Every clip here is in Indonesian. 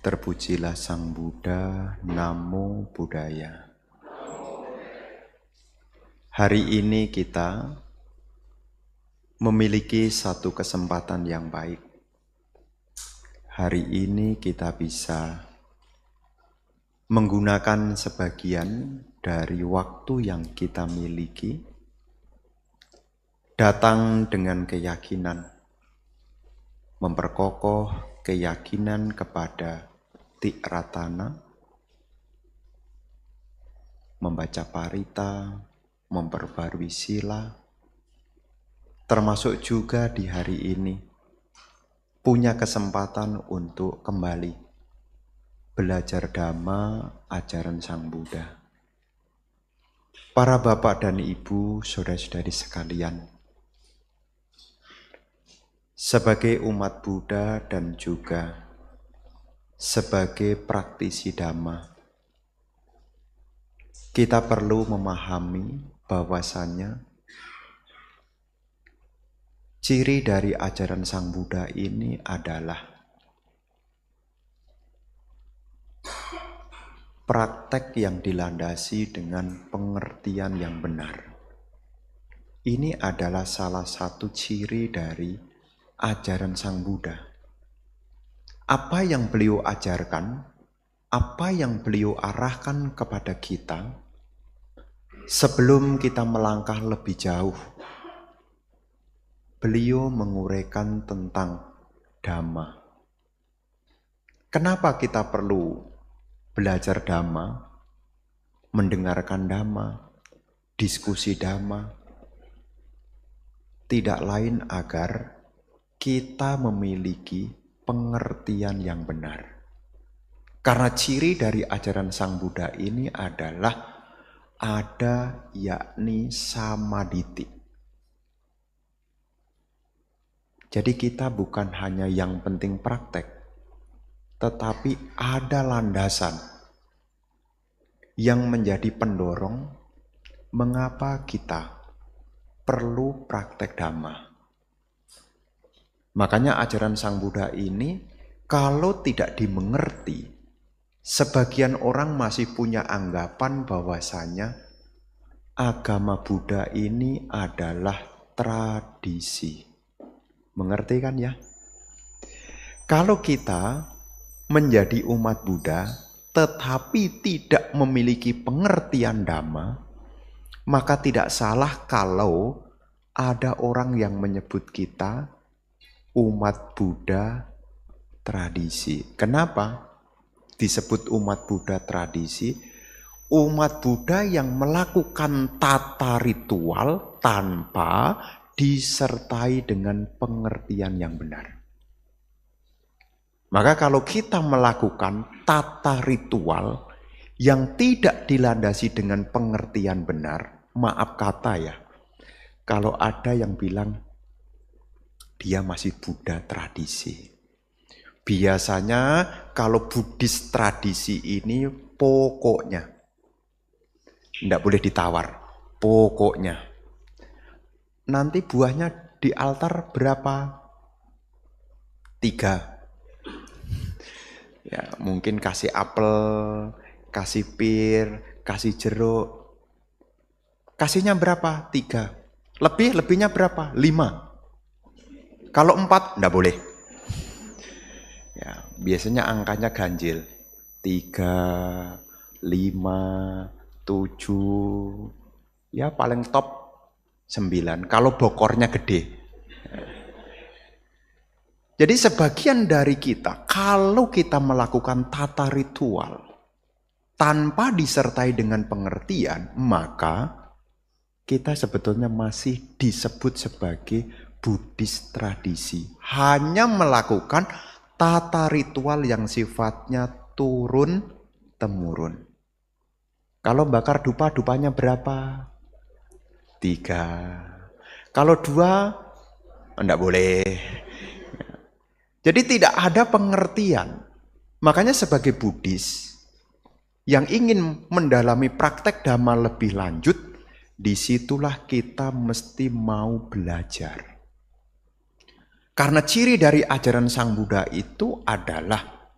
Terpujilah Sang Buddha, Namo Buddhaya. Hari ini kita memiliki satu kesempatan yang baik. Hari ini kita bisa menggunakan sebagian dari waktu yang kita miliki, datang dengan keyakinan, memperkokoh keyakinan kepada Tiratana, membaca parita, memperbarui sila, termasuk juga di hari ini punya kesempatan untuk kembali belajar Dhamma ajaran Sang Buddha. Para bapak dan ibu, saudara-saudari sekalian, sebagai umat Buddha dan juga sebagai praktisi Dhamma, kita perlu memahami bahwasannya ciri dari ajaran Sang Buddha ini adalah praktek yang dilandasi dengan pengertian yang benar. Ini adalah salah satu ciri dari ajaran Sang Buddha. Apa yang beliau ajarkan, apa yang beliau arahkan kepada kita, sebelum kita melangkah lebih jauh, beliau menguraikan tentang Dhamma. Kenapa kita perlu belajar Dhamma, mendengarkan Dhamma, diskusi Dhamma? Tidak lain agar kita memiliki pengertian yang benar. Karena ciri dari ajaran Sang Buddha ini adalah ada yakni samaditi. Jadi kita bukan hanya yang penting praktek, tetapi ada landasan yang menjadi pendorong mengapa kita perlu praktek Dhamma. Makanya ajaran Sang Buddha ini kalau tidak dimengerti, sebagian orang masih punya anggapan bahwasanya agama Buddha ini adalah tradisi. Mengerti kan ya? Kalau kita menjadi umat Buddha tetapi tidak memiliki pengertian Dhamma, maka tidak salah kalau ada orang yang menyebut kita umat Buddha tradisi. Kenapa disebut umat Buddha tradisi? Umat Buddha yang melakukan tata ritual tanpa disertai dengan pengertian yang benar. Maka kalau kita melakukan tata ritual yang tidak dilandasi dengan pengertian benar, maaf kata ya, kalau ada yang bilang dia masih Buddha tradisi. Biasanya kalau Buddhis tradisi ini pokoknya tidak boleh ditawar, pokoknya. Nanti buahnya di altar berapa? 3. Ya, mungkin kasih apel, kasih pir, kasih jeruk. Kasihnya berapa? 3. Lebihnya berapa? 5. Kalau 4, enggak boleh. Ya, biasanya angkanya ganjil. 3, 5, 7. Ya, paling top 9. Kalau bokornya gede. Jadi sebagian dari kita, kalau kita melakukan tata ritual tanpa disertai dengan pengertian, maka kita sebetulnya masih disebut sebagai Buddhis tradisi. Hanya melakukan tata ritual yang sifatnya turun-temurun. Kalau bakar dupa, dupanya berapa? 3. Kalau 2, enggak boleh. Jadi tidak ada pengertian. Makanya sebagai Buddhis yang ingin mendalami praktek Dhamma lebih lanjut, disitulah kita mesti mau belajar. Karena ciri dari ajaran Sang Buddha itu adalah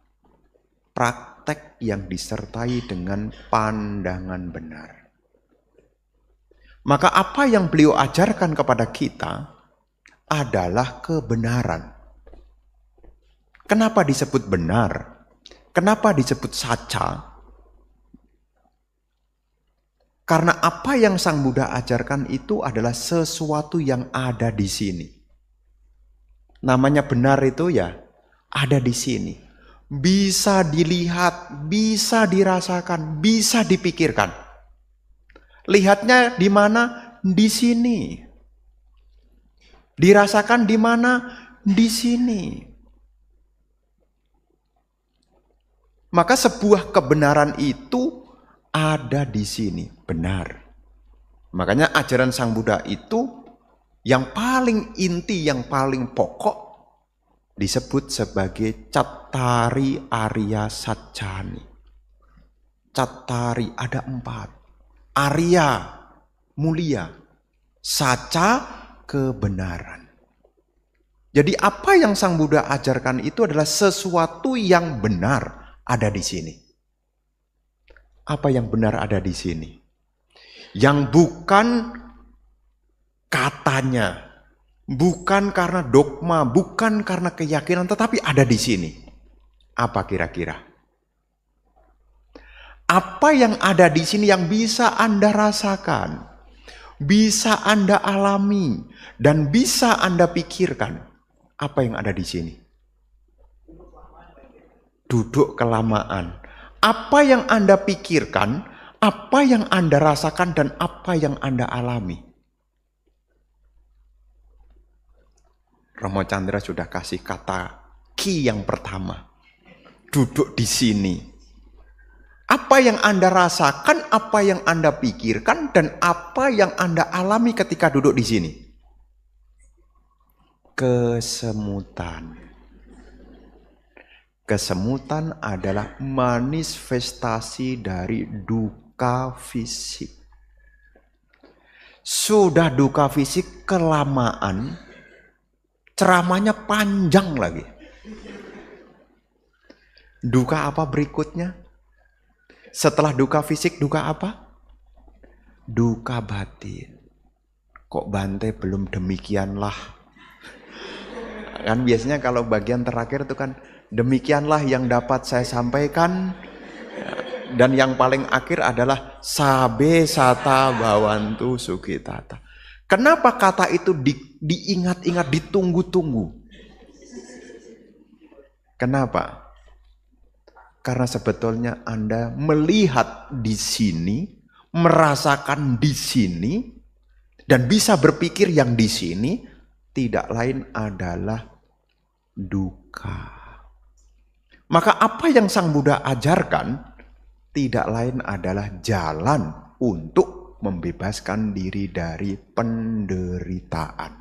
praktek yang disertai dengan pandangan benar. Maka apa yang beliau ajarkan kepada kita adalah kebenaran. Kenapa disebut benar? Kenapa disebut saca? Karena apa yang Sang Buddha ajarkan itu adalah sesuatu yang ada di sini. Namanya benar itu ya ada di sini. Bisa dilihat, bisa dirasakan, bisa dipikirkan. Lihatnya di mana? Di sini. Dirasakan di mana? Di sini. Maka sebuah kebenaran itu ada di sini, benar. Makanya ajaran Sang Buddha itu yang paling inti, yang paling pokok disebut sebagai Cattari Arya Satcani. Cattari ada 4. Arya, mulia. Saca, kebenaran. Jadi apa yang Sang Buddha ajarkan itu adalah sesuatu yang benar ada di sini. Apa yang benar ada di sini? Yang bukan katanya, bukan karena dogma, bukan karena keyakinan, tetapi ada di sini. Apa kira-kira? Apa yang ada di sini yang bisa Anda rasakan, bisa Anda alami, dan bisa Anda pikirkan? Apa yang ada di sini? Duduk kelamaan. Apa yang Anda pikirkan, apa yang Anda rasakan, dan apa yang Anda alami. Romo Chandra sudah kasih kata key yang pertama. Duduk di sini. Apa yang Anda rasakan, apa yang Anda pikirkan, dan apa yang Anda alami ketika duduk di sini. Kesemutan. Kesemutan adalah manifestasi dari duka fisik. Sudah duka fisik kelamaan, ceramahnya panjang lagi. Duka apa berikutnya? Setelah duka fisik, duka apa? Duka batin. Kok Bante belum demikianlah? Kan biasanya kalau bagian terakhir itu kan, demikianlah yang dapat saya sampaikan. Dan yang paling akhir adalah sabe sata bawantu sukitata. Kenapa kata itu diingat-ingat, ditunggu-tunggu? Kenapa? Karena sebetulnya Anda melihat di sini, merasakan di sini, dan bisa berpikir yang di sini tidak lain adalah duka. Maka apa yang Sang Buddha ajarkan tidak lain adalah jalan untuk membebaskan diri dari penderitaan.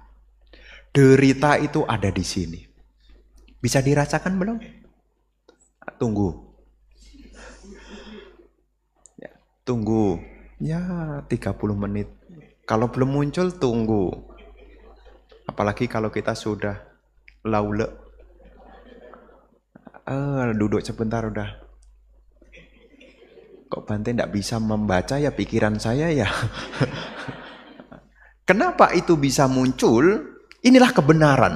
Derita itu ada di sini. Bisa dirasakan belum? Tunggu. Ya, tunggu. Ya, 30 menit. Kalau belum muncul, tunggu. Apalagi kalau kita sudah laule. Duduk sebentar udah. Kok Bante tidak bisa membaca ya pikiran saya ya? Kenapa itu bisa muncul? Inilah kebenaran.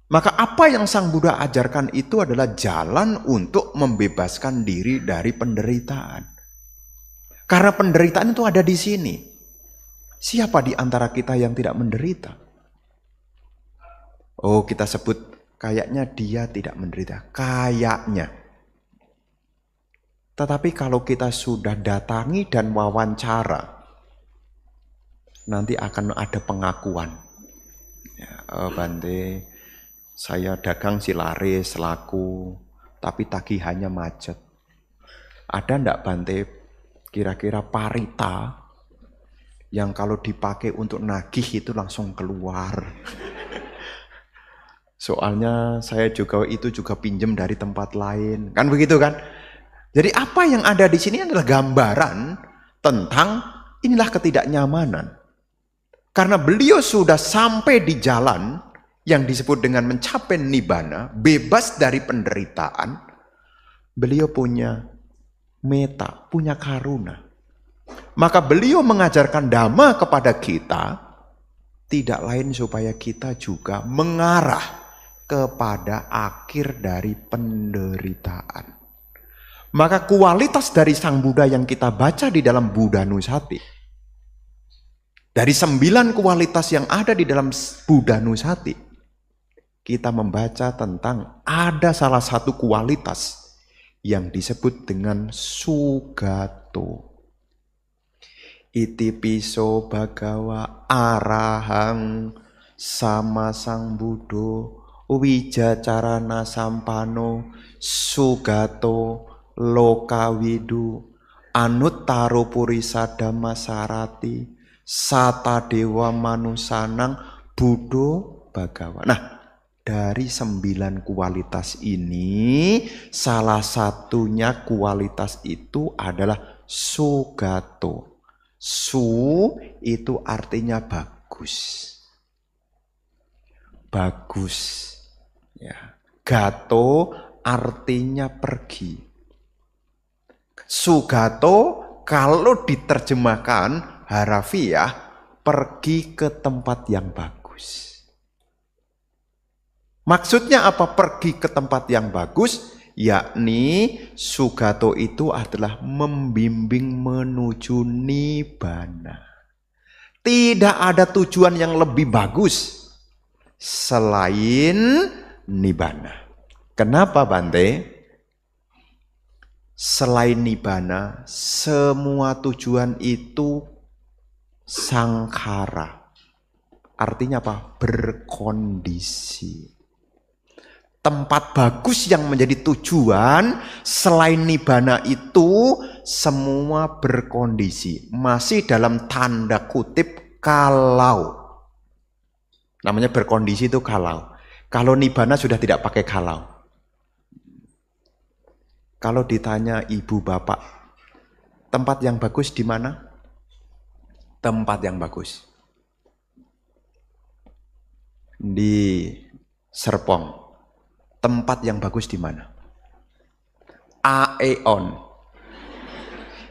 Maka apa yang Sang Buddha ajarkan itu adalah jalan untuk membebaskan diri dari penderitaan. Karena penderitaan itu ada di sini. Siapa di antara kita yang tidak menderita? Oh, kita sebut kayaknya dia tidak menderita. Kayaknya. Tetapi kalau kita sudah datangi dan wawancara, nanti akan ada pengakuan. Ya, Bante, saya dagang silaris, laku, tapi tagihannya macet. Ada enggak Bante kira-kira parita yang kalau dipakai untuk nagih itu langsung keluar? Soalnya saya juga pinjam dari tempat lain. Kan begitu kan? Jadi apa yang ada di sini adalah gambaran tentang inilah ketidaknyamanan. Karena beliau sudah sampai di jalan yang disebut dengan mencapai nibbana, bebas dari penderitaan. Beliau punya meta, punya karuna. Maka beliau mengajarkan dhamma kepada kita, tidak lain supaya kita juga mengarah kepada akhir dari penderitaan. Maka kualitas dari Sang Buddha yang kita baca di dalam Buddha Nusati, dari 9 kualitas yang ada di dalam Buddha Nusati, kita membaca tentang ada salah satu kualitas yang disebut dengan Sugato. Iti piso bagawa arahang sama Sang Buddha wijacarana sampano Sugato lokawidu anuttaro purisa dhammasarati sata dewa manusanang Buddha bagawa. Nah, dari 9 kualitas ini, salah satunya kualitas itu adalah Sugato. Su itu artinya bagus. Bagus. Ya. Gato artinya pergi. Sugato kalau diterjemahkan harafiah, pergi ke tempat yang bagus. Maksudnya apa pergi ke tempat yang bagus? Yakni Sugato itu adalah membimbing menuju nibbana. Tidak ada tujuan yang lebih bagus selain nibbana. Kenapa Bante? Selain nibbana, semua tujuan itu sangkara. Artinya apa? Berkondisi. Tempat bagus yang menjadi tujuan selain nibbana itu semua berkondisi. Masih dalam tanda kutip kalau. Namanya berkondisi itu kalau. Kalau nibbana sudah tidak pakai kalau. Kalau ditanya ibu bapak, tempat yang bagus di mana? Tempat yang bagus di Serpong. Tempat yang bagus di mana? Aeon.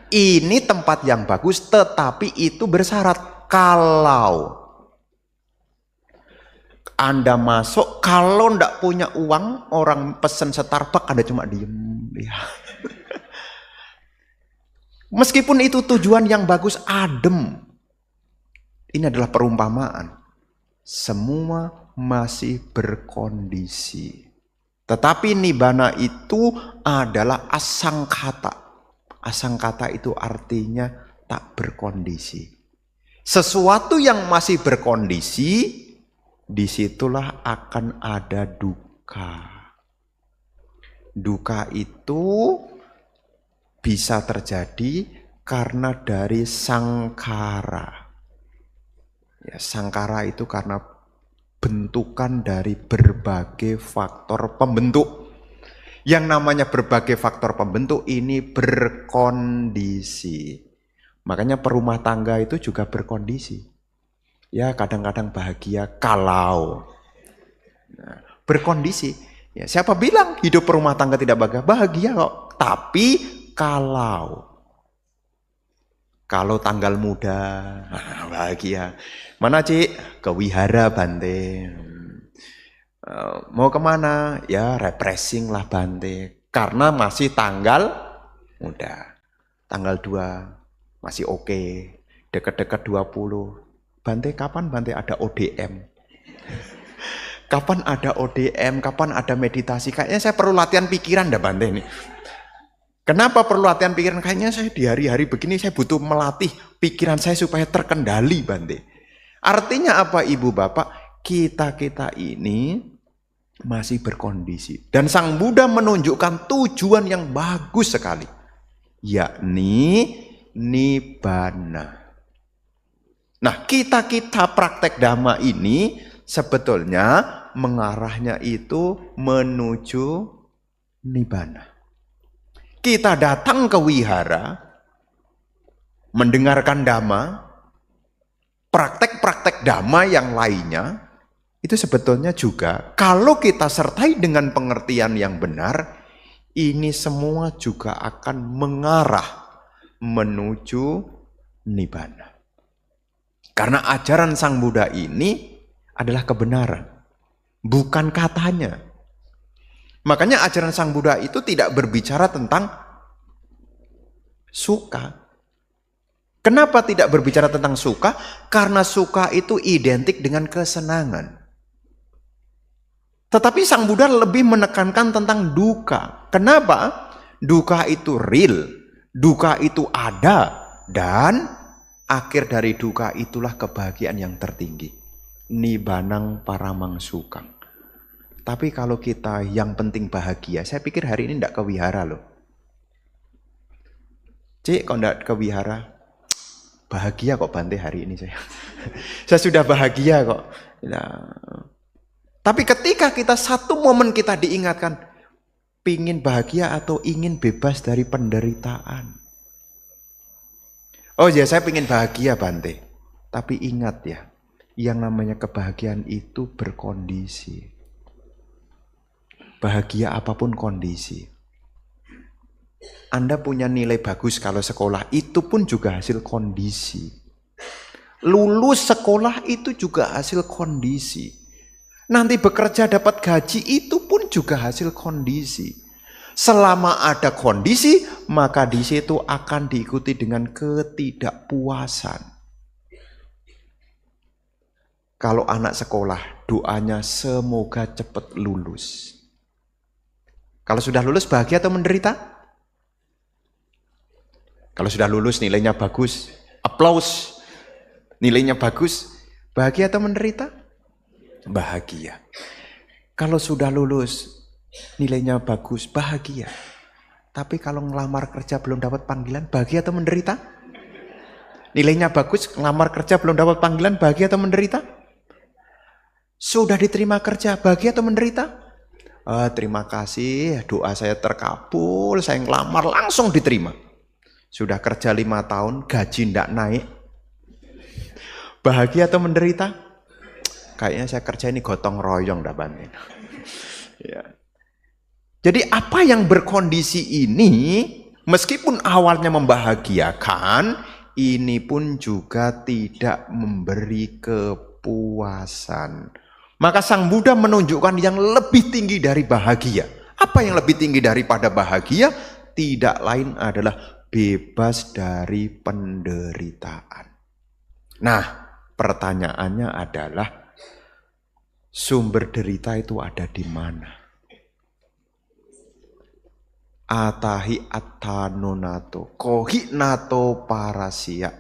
Ini tempat yang bagus, tetapi itu bersyarat kalau Anda masuk, kalau ndak punya uang, orang pesen Starbucks, Anda cuma diem. Ya. Meskipun itu tujuan yang bagus, adem. Ini adalah perumpamaan. Semua masih berkondisi. Tetapi nibbana itu adalah asangkata. Asangkata itu artinya tak berkondisi. Sesuatu yang masih berkondisi, disitulah akan ada duka. Duka itu bisa terjadi karena dari sangkara. Ya, sangkara itu karena bentukan dari berbagai faktor pembentuk. Yang namanya berbagai faktor pembentuk ini berkondisi. Makanya perumah tangga itu juga berkondisi. Ya kadang-kadang bahagia kalau berkondisi. Ya, siapa bilang hidup perumah tangga tidak bahagia? Bahagia kok. Tapi kalau tanggal muda, bahagia. Mana Cik? Ke wihara Bante. Mau kemana? Ya refreshing lah Bante. Karena masih tanggal muda. Tanggal 2 masih oke. Dekat-dekat 20. Bante kapan Bante ada ODM? Kapan ada ODM? Kapan ada meditasi? Kayaknya saya perlu latihan pikiran dah Bante ini. Kenapa perlu latihan pikiran? Kayaknya saya di hari-hari begini saya butuh melatih pikiran saya supaya terkendali Bante. Artinya apa Ibu Bapak? Kita ini masih berkondisi. Dan Sang Buddha menunjukkan tujuan yang bagus sekali. Yakni nibbana. Nah kita praktek dhamma ini sebetulnya mengarahnya itu menuju nibbana. Kita datang ke wihara, mendengarkan dhamma, praktek-praktek dhamma yang lainnya, itu sebetulnya juga kalau kita sertai dengan pengertian yang benar, Ini semua juga akan mengarah menuju nibbana. Karena ajaran Sang Buddha ini adalah kebenaran, bukan katanya. Makanya ajaran Sang Buddha itu tidak berbicara tentang suka. Kenapa tidak berbicara tentang suka? Karena suka itu identik dengan kesenangan. Tetapi Sang Buddha lebih menekankan tentang duka. Kenapa? Duka itu real, duka itu ada, dan akhir dari duka itulah kebahagiaan yang tertinggi. Nibbanang paramang sukang. Tapi kalau kita yang penting bahagia, saya pikir hari ini tidak ke wihara loh. Cik, kok tidak ke wihara? Bahagia kok Bante hari ini saya. Saya sudah bahagia kok. Nah, tapi ketika kita satu momen kita diingatkan, pingin bahagia atau ingin bebas dari penderitaan. Oh ya, saya pingin bahagia Bante. Tapi ingat ya, yang namanya kebahagiaan itu berkondisi. Bahagia apapun kondisi. Anda punya nilai bagus kalau sekolah, itu pun juga hasil kondisi. Lulus sekolah itu juga hasil kondisi. Nanti bekerja dapat gaji itu pun juga hasil kondisi. Selama ada kondisi, maka di situ akan diikuti dengan ketidakpuasan. Kalau anak sekolah, doanya semoga cepat lulus. Kalau sudah lulus bahagia atau menderita? Kalau sudah lulus nilainya bagus, aplaus. Nilainya bagus, bahagia atau menderita? Bahagia. Kalau sudah lulus, nilainya bagus, bahagia. Tapi kalau ngelamar kerja belum dapat panggilan, bahagia atau menderita? Nilainya bagus, ngelamar kerja belum dapat panggilan, bahagia atau menderita? Sudah diterima kerja, bahagia atau menderita? Terima kasih, doa saya terkabul, saya ngelamar langsung diterima. Sudah kerja 5 tahun, gaji tidak naik. Bahagia atau menderita? Kayaknya saya kerja ini gotong royong dah Bante. Ya. Jadi apa yang berkondisi ini, meskipun awalnya membahagiakan, ini pun juga tidak memberi kepuasan. Maka Sang Buddha menunjukkan yang lebih tinggi dari bahagia. Apa yang lebih tinggi daripada bahagia? Tidak lain adalah bebas dari penderitaan. Nah, pertanyaannya adalah sumber derita itu ada di mana? Atahi attanonato, kohi nato parasia,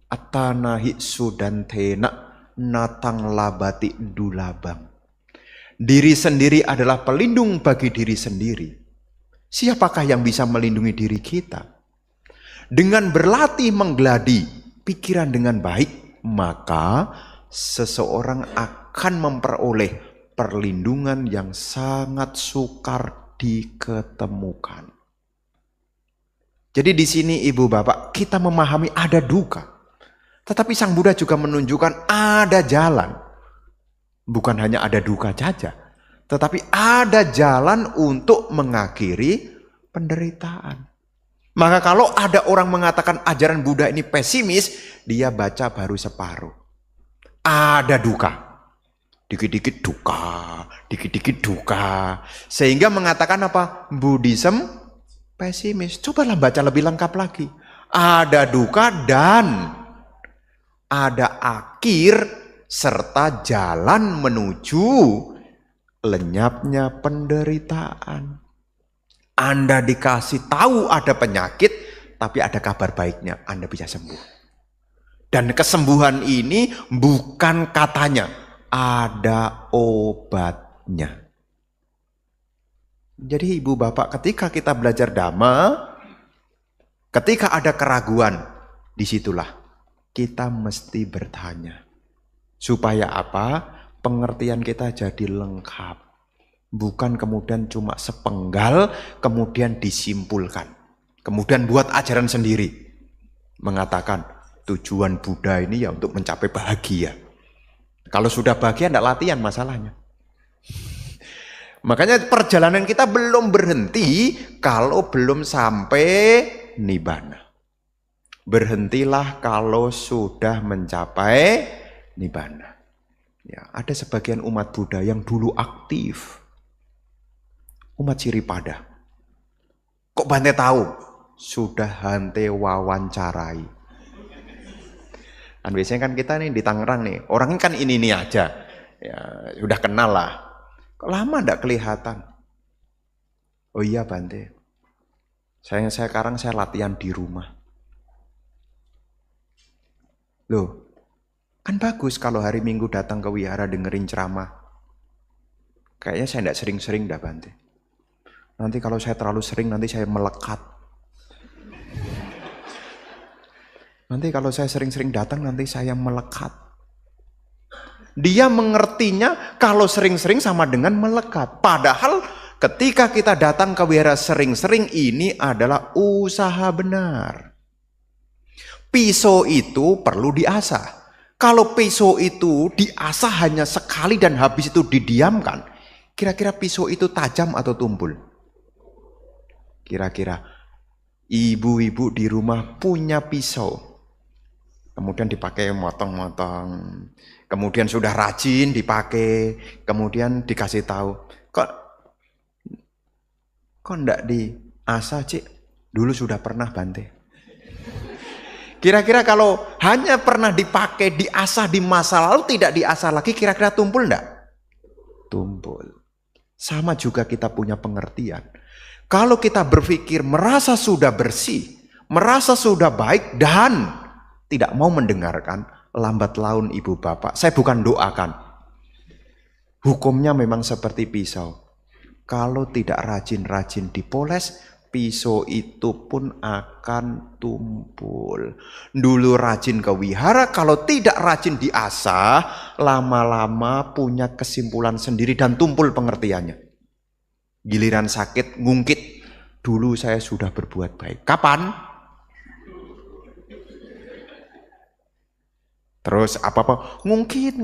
atanahi sudantena natang labati dulabang. Diri sendiri adalah pelindung bagi diri sendiri. Siapakah yang bisa melindungi diri kita? Dengan berlatih menggeladi pikiran dengan baik, maka seseorang akan memperoleh perlindungan yang sangat sukar diketemukan. Jadi di sini Ibu Bapak, kita memahami ada duka. Tetapi Sang Buddha juga menunjukkan ada jalan. Bukan hanya ada duka saja, tetapi ada jalan untuk mengakhiri penderitaan. Maka kalau ada orang mengatakan ajaran Buddha ini pesimis, dia baca baru separuh. Ada duka. Dikit-dikit duka, dikit-dikit duka. Sehingga mengatakan apa? Buddhism pesimis. Cobalah baca lebih lengkap lagi. Ada duka dan ada akhir serta jalan menuju lenyapnya penderitaan. Anda dikasih tahu ada penyakit, tapi ada kabar baiknya, Anda bisa sembuh. Dan kesembuhan ini bukan katanya, ada obatnya. Jadi Ibu Bapak, ketika kita belajar Dhamma, ketika ada keraguan, disitulah kita mesti bertanya. Supaya apa? Pengertian kita jadi lengkap. Bukan kemudian cuma sepenggal, kemudian disimpulkan. Kemudian buat ajaran sendiri. Mengatakan tujuan Buddha ini ya untuk mencapai bahagia. Kalau sudah bahagia tidak latihan masalahnya. Makanya perjalanan kita belum berhenti kalau belum sampai nibbana. Berhentilah kalau sudah mencapai nibbana. Ya, ada sebagian umat Buddha yang dulu aktif. Umat Siripada. Kok Bante tahu? Sudah Hante wawancarai. Kan biasanya kan kita nih di Tangerang nih, orangnya kan ini aja. Ya, udah kenal lah. Kok lama enggak kelihatan? Oh iya Bante. Sekarang saya latihan di rumah. Loh, kan bagus kalau hari Minggu datang ke wihara dengerin ceramah. Kayaknya saya enggak sering-sering dah Bante. Nanti kalau saya terlalu sering nanti saya melekat. Nanti kalau saya sering-sering datang nanti saya melekat. Dia mengertinya kalau sering-sering sama dengan melekat. Padahal ketika kita datang ke wihara sering-sering ini adalah usaha benar. Pisau itu perlu diasah. Kalau pisau itu diasah hanya sekali dan habis itu didiamkan, kira-kira pisau itu tajam atau tumpul? Kira-kira ibu-ibu di rumah punya pisau. Kemudian dipakai motong-motong. Kemudian sudah rajin dipakai. Kemudian dikasih tahu. Kok enggak diasah, Cik? Dulu sudah pernah Bante. Kira-kira kalau hanya pernah dipakai, diasah di masa lalu, tidak diasah lagi, kira-kira tumpul enggak? Tumpul. Sama juga kita punya pengertian. Kalau kita berpikir merasa sudah bersih, merasa sudah baik dan tidak mau mendengarkan, lambat laun ibu bapak, saya bukan doakan. Hukumnya memang seperti pisau. Kalau tidak rajin-rajin dipoles, pisau itu pun akan tumpul. Dulu rajin ke wihara, kalau tidak rajin diasah, lama-lama punya kesimpulan sendiri dan tumpul pengertiannya. Giliran sakit, ngungkit. Dulu saya sudah berbuat baik. Kapan? Terus apa-apa? Ngungkit.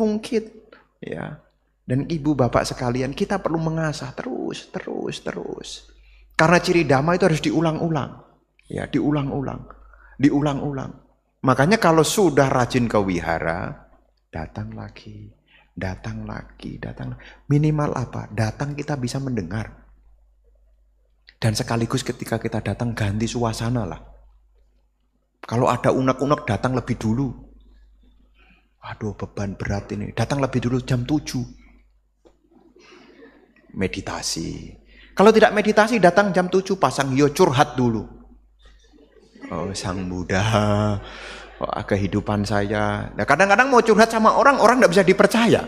Ya. Dan ibu bapak sekalian, kita perlu mengasah terus. Karena ciri dhamma itu harus diulang-ulang. Ya, diulang-ulang. Makanya kalau sudah rajin ke wihara, datang lagi. Minimal apa? Datang kita bisa mendengar. Dan sekaligus ketika kita datang ganti suasana lah. Kalau ada unek-unek datang lebih dulu. Aduh beban berat ini. Datang lebih dulu jam 7. Meditasi. Kalau tidak meditasi datang jam 7 pasang hio curhat dulu. Oh Sang Buddha. Oh, kehidupan saya. Nah, kadang-kadang mau curhat sama orang tidak bisa dipercaya.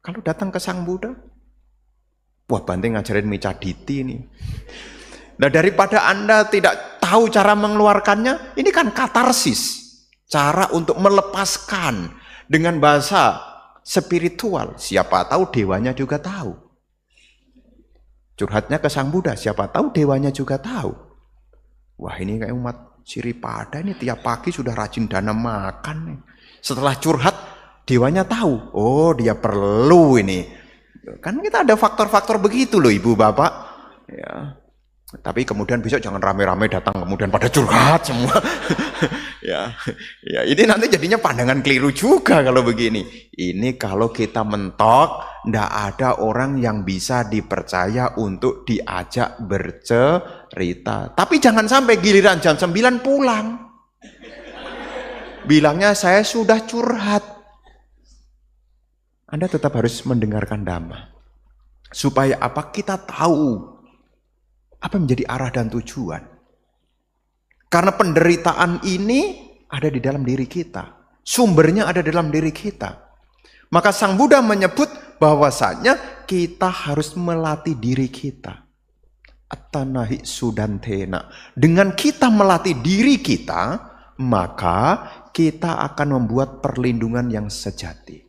Kalau datang ke Sang Buddha, wah Bante ngajarin Micaditi nih. Nah daripada Anda tidak tahu cara mengeluarkannya, ini kan katarsis. Cara untuk melepaskan dengan bahasa spiritual. Siapa tahu dewanya juga tahu. Curhatnya ke Sang Buddha, siapa tahu dewanya juga tahu. Wah ini kayak umat Siripada ini tiap pagi sudah rajin dana makan nih. Setelah curhat, dewanya tahu. Oh dia perlu ini. Kan kita ada faktor-faktor begitu loh ibu bapak. Ya. Tapi kemudian besok jangan rame-rame datang kemudian pada curhat semua. ya ini nanti jadinya pandangan keliru juga kalau begini. Ini kalau kita mentok, ndak ada orang yang bisa dipercaya untuk diajak bercerita. Tapi jangan sampai giliran jam 9 pulang. Bilangnya saya sudah curhat. Anda tetap harus mendengarkan dhamma. Supaya apa? Kita tahu apa menjadi arah dan tujuan. Karena penderitaan ini ada di dalam diri kita. Sumbernya ada dalam diri kita. Maka Sang Buddha menyebut bahwasanya kita harus melatih diri kita. Attanahi sudantena. Dengan kita melatih diri kita, maka kita akan membuat perlindungan yang sejati.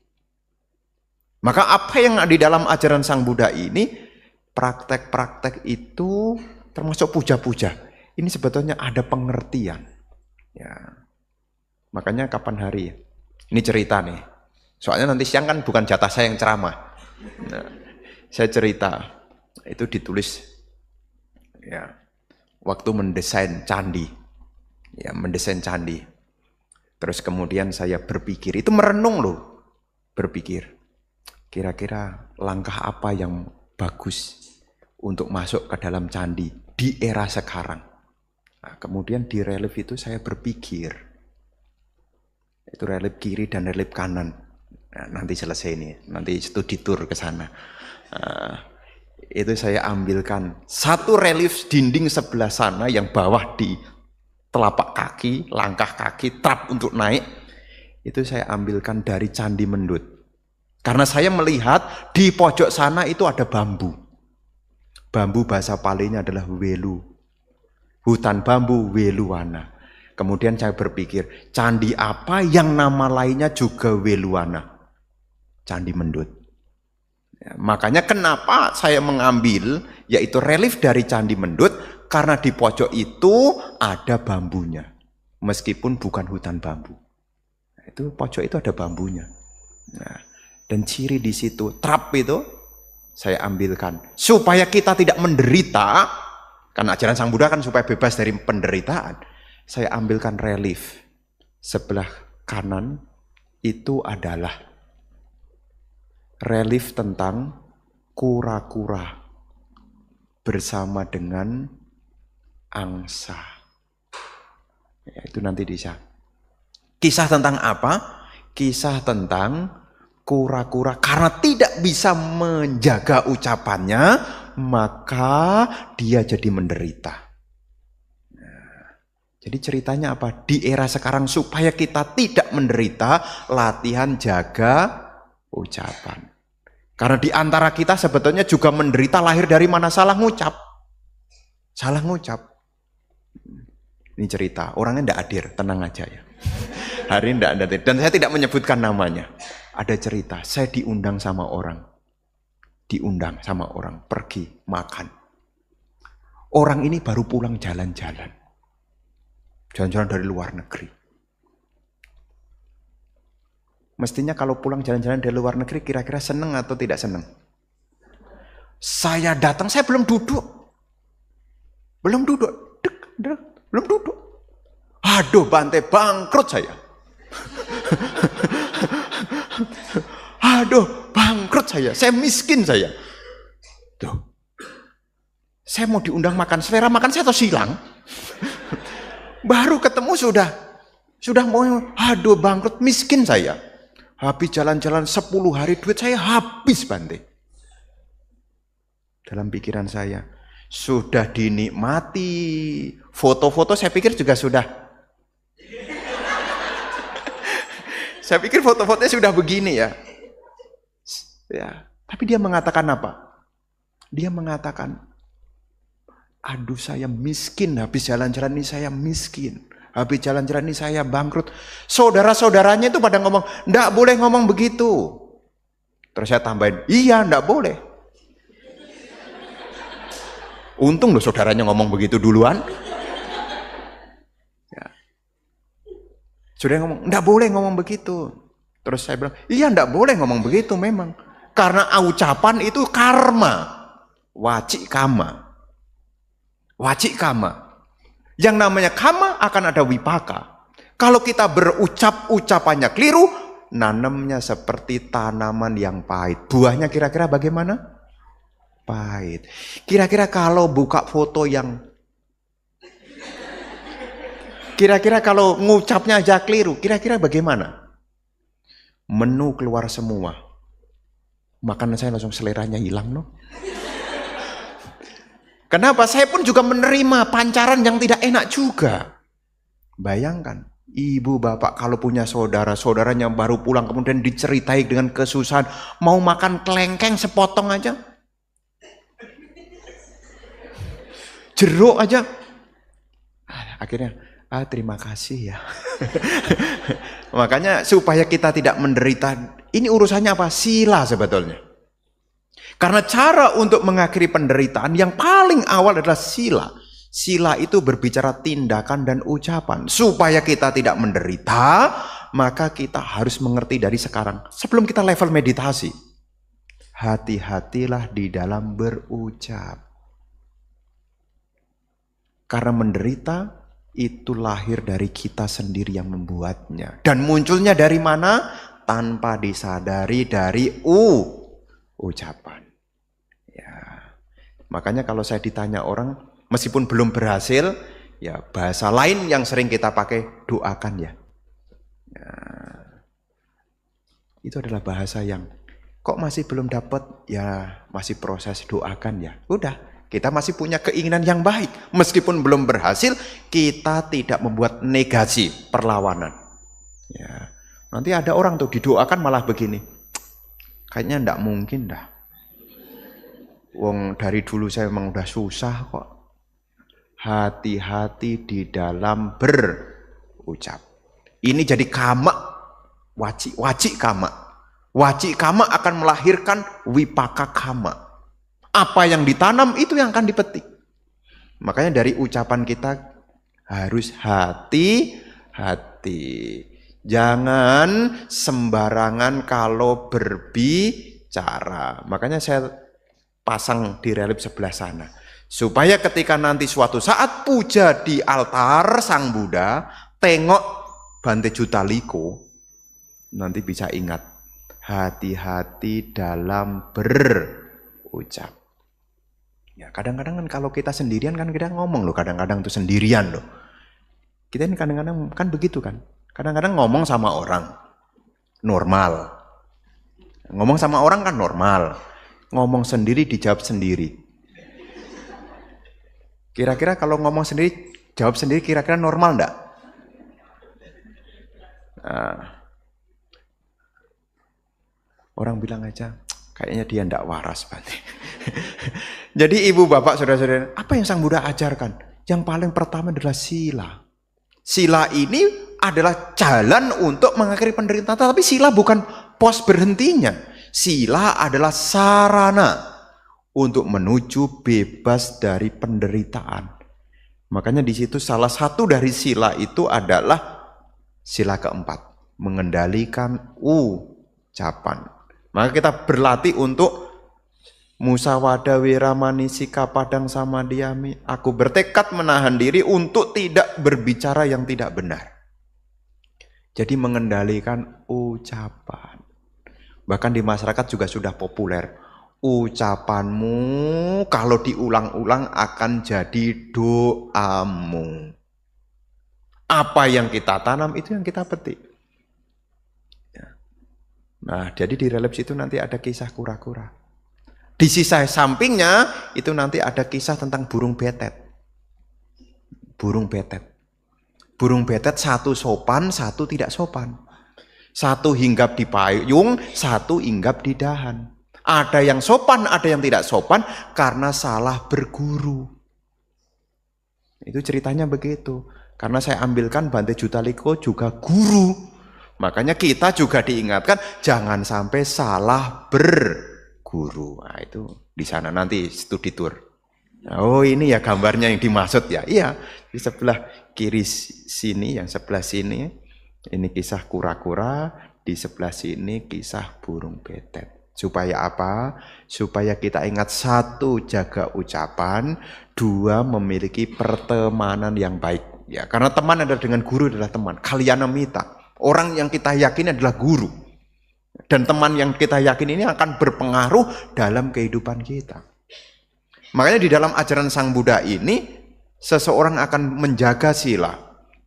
Maka apa yang ada di dalam ajaran Sang Buddha ini, praktek-praktek itu termasuk puja-puja. Ini sebetulnya ada pengertian. Ya. Makanya kapan hari? Ini cerita nih. Soalnya nanti siang kan bukan jatah saya yang ceramah. Nah, saya cerita, itu ditulis ya waktu mendesain candi. Ya, mendesain candi. Terus kemudian saya berpikir, itu merenung loh. Berpikir, kira-kira langkah apa yang bagus untuk masuk ke dalam candi di era sekarang. Nah, kemudian di relief itu saya berpikir, itu relief kiri dan relief kanan. Nah, nanti selesai ini, nanti studi tour ke sana. Itu saya ambilkan satu relief dinding sebelah sana yang bawah di telapak kaki, langkah kaki, trap untuk naik. Itu saya ambilkan dari Candi Mendut. Karena saya melihat di pojok sana itu ada bambu. Bambu bahasa Palinya adalah welu. Hutan bambu weluwana. Kemudian saya berpikir, candi apa yang nama lainnya juga weluwana? Candi Mendut. Ya, makanya kenapa saya mengambil yaitu relief dari Candi Mendut, karena di pojok itu ada bambunya. Meskipun bukan hutan bambu. Itu pojok itu ada bambunya. Nah, dan ciri di situ, trap itu saya ambilkan supaya kita tidak menderita, karena ajaran Sang Buddha kan supaya bebas dari penderitaan. Saya ambilkan relief sebelah kanan itu adalah relief tentang kura-kura bersama dengan angsa. Ya, itu nanti bisa. Kisah tentang apa? Kisah tentang kura-kura karena tidak bisa menjaga ucapannya, maka dia jadi menderita. Nah, jadi ceritanya apa? Di era sekarang supaya kita tidak menderita, latihan jaga ucapan. Karena di antara kita sebetulnya juga menderita lahir dari mana salah ngucap. Salah ngucap. Ini cerita, orangnya tidak hadir, tenang aja ya. Hari ini tidak ada, dan saya tidak menyebutkan namanya. Ada cerita, saya diundang sama orang. Diundang sama orang, pergi makan. Orang ini baru pulang jalan-jalan. Jalan-jalan dari luar negeri. Mestinya kalau pulang jalan-jalan dari luar negeri, kira-kira seneng atau tidak seneng? Saya datang, saya belum duduk. Belum duduk. Belum duduk. Aduh, Bante, bangkrut saya. Aduh, bangkrut saya miskin saya. Tuh. Saya mau diundang makan, selera makan saya atau silang? Baru ketemu sudah mau, aduh bangkrut, miskin saya. Habis jalan-jalan 10 hari duit saya habis, Bante. Dalam pikiran saya, sudah dinikmati. Foto-foto saya pikir juga sudah. Saya pikir foto-fotonya sudah begini ya. Ya, tapi dia mengatakan apa? Dia mengatakan, aduh saya miskin, habis jalan-jalan ini saya miskin. Habis jalan-jalan ini saya bangkrut. Saudara-saudaranya itu pada ngomong, ndak boleh ngomong begitu. Terus saya tambahin, iya ndak boleh. Untung loh saudaranya ngomong begitu duluan. Ya. Saudara ngomong, ndak boleh ngomong begitu. Terus saya bilang, iya ndak boleh ngomong begitu memang. Karena ucapan itu karma. Wacik kama. Wacik kama. Yang namanya kama akan ada wipaka. Kalau kita berucap ucapannya keliru, nanamnya seperti tanaman yang pahit. Buahnya kira-kira bagaimana? Pahit. Kira-kira kalau buka foto yang kira-kira kalau ngucapnya aja keliru, kira-kira bagaimana? Menu keluar semua. Makanan saya langsung seleranya hilang loh. Kenapa? Saya pun juga menerima pancaran yang tidak enak juga. Bayangkan, ibu bapak kalau punya saudara-saudaranya yang baru pulang kemudian diceritai dengan kesusahan, mau makan kelengkeng sepotong aja. Jeruk aja. Akhirnya, terima kasih ya. Makanya supaya kita tidak menderita, ini urusannya apa? Sila sebetulnya. Karena cara untuk mengakhiri penderitaan yang paling awal adalah sila. Sila itu berbicara tindakan dan ucapan. Supaya kita tidak menderita, maka kita harus mengerti dari sekarang. Sebelum kita level meditasi, hati-hatilah di dalam berucap. Karena menderita itu lahir dari kita sendiri yang membuatnya. Dan munculnya dari mana? Tanpa disadari dari ucapan. Ya. Makanya kalau saya ditanya orang, meskipun belum berhasil, ya bahasa lain yang sering kita pakai, doakan ya. Ya. Itu adalah bahasa yang kok masih belum dapat, ya masih proses, doakan ya. Udah, kita masih punya keinginan yang baik. Meskipun belum berhasil, kita tidak membuat negasi, perlawanan. Ya. Nanti ada orang tuh didoakan malah begini. Kayaknya enggak mungkin dah. Wong dari dulu saya memang udah susah kok. Hati-hati di dalam berucap. Ini jadi kama, wajik kama. Wajik kama akan melahirkan wipaka kama. Apa yang ditanam itu yang akan dipetik. Makanya dari ucapan kita harus hati-hati. Jangan sembarangan kalau berbicara. Makanya saya pasang di relief sebelah sana. Supaya ketika nanti suatu saat puja di altar Sang Buddha, tengok Bante Jutaliko, nanti bisa ingat, hati-hati dalam berucap. Ya, kadang-kadang kan kalau kita sendirian kan kita ngomong loh, kadang-kadang tuh sendirian loh. Kita ini kadang-kadang kan begitu kan. Kadang-kadang ngomong sama orang normal. Ngomong sama orang kan normal. Ngomong sendiri dijawab sendiri. Kira-kira kalau ngomong sendiri jawab sendiri kira-kira normal enggak? Nah, orang bilang aja kayaknya dia enggak waras berarti. Jadi ibu bapak saudara-saudara, apa yang Sang Buddha ajarkan? Yang paling pertama adalah sila. Sila ini adalah jalan untuk mengakhiri penderitaan, tapi sila bukan pos berhentinya. Sila adalah sarana untuk menuju bebas dari penderitaan. Makanya di situ salah satu dari sila itu adalah sila keempat, mengendalikan ucapan. Maka kita berlatih untuk musawada wiramani sika padang samadhyami. Aku bertekad menahan diri untuk tidak berbicara yang tidak benar. Jadi mengendalikan ucapan. Bahkan di masyarakat juga sudah populer. Ucapanmu kalau diulang-ulang akan jadi doamu. Apa yang kita tanam itu yang kita petik. Nah, jadi di relief itu nanti ada kisah kura-kura. Di sisa sampingnya itu nanti ada kisah tentang burung betet. Burung betet. Burung betet satu sopan, satu tidak sopan. Satu hinggap di payung, satu hinggap di dahan. Ada yang sopan, ada yang tidak sopan karena salah berguru. Itu ceritanya begitu. Karena saya ambilkan Bante Jutaliko juga guru. Makanya kita juga diingatkan jangan sampai salah berguru. Nah, itu di sana nanti studi tour. Oh ini ya gambarnya yang dimaksud ya. Iya, di sebelah kiri sini, yang sebelah sini ini kisah kura-kura, di sebelah sini kisah burung betet. Supaya apa? Supaya kita ingat satu, jaga ucapan, dua, memiliki pertemanan yang baik. Ya, karena teman adalah dengan guru adalah teman. Kalyana mita. Orang yang kita yakini adalah guru. Dan teman yang kita yakini ini akan berpengaruh dalam kehidupan kita. Makanya di dalam ajaran Sang Buddha ini, seseorang akan menjaga sila.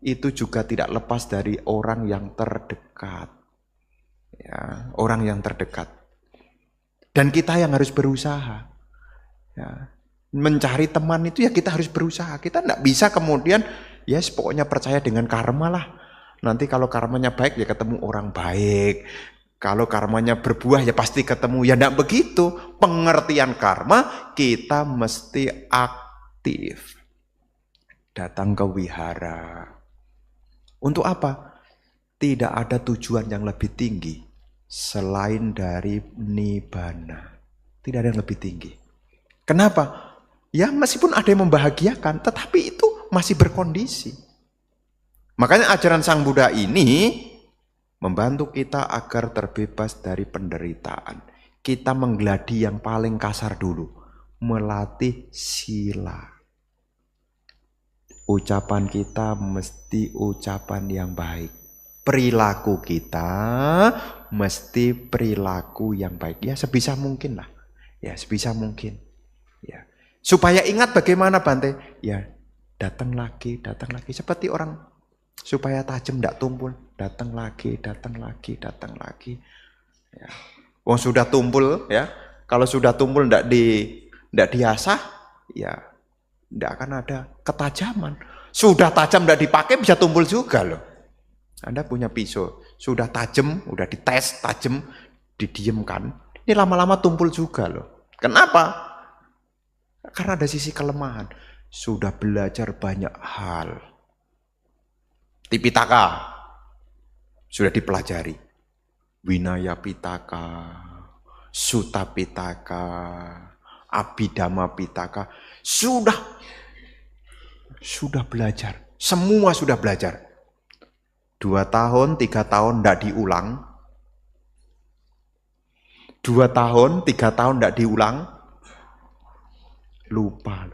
Itu juga tidak lepas dari orang yang terdekat. Ya, orang yang terdekat. Dan kita yang harus berusaha. Ya, mencari teman itu ya kita harus berusaha. Kita tidak bisa kemudian, ya pokoknya percaya dengan karma lah. Nanti kalau karmanya baik ya ketemu orang baik. Kalau karmanya berbuah ya pasti ketemu. Ya tidak begitu. Pengertian karma kita mesti aktif. Datang ke wihara. Untuk apa? Tidak ada tujuan yang lebih tinggi selain dari nibbana. Tidak ada yang lebih tinggi. Kenapa? Ya meskipun ada yang membahagiakan, tetapi itu masih berkondisi. Makanya ajaran Sang Buddha ini membantu kita agar terbebas dari penderitaan. Kita menggeladi yang paling kasar dulu, melatih sila. Ucapan kita mesti ucapan yang baik. Perilaku kita mesti perilaku yang baik. Ya sebisa mungkin lah. Ya sebisa mungkin. Ya. Supaya ingat bagaimana Bante? Ya datang lagi. Seperti orang supaya tajam tidak tumpul. Datang lagi. Ya. Wong sudah tumpul ya. Kalau sudah tumpul tidak diasah, ya tidak akan ada ketajaman. Sudah tajam tidak dipakai bisa tumpul juga loh. Anda punya pisau, sudah tajam, udah dites tajam, didiamkan. Ini lama-lama tumpul juga loh. Kenapa? Karena ada sisi kelemahan. Sudah belajar banyak hal. Tipitaka sudah dipelajari. Winaya Pitaka, Sutta Pitaka, Abhidhamma Pitaka. Sudah belajar. Semua sudah belajar. 2 tahun, 3 tahun tidak diulang. 2 tahun, 3 tahun tidak diulang. Lupa.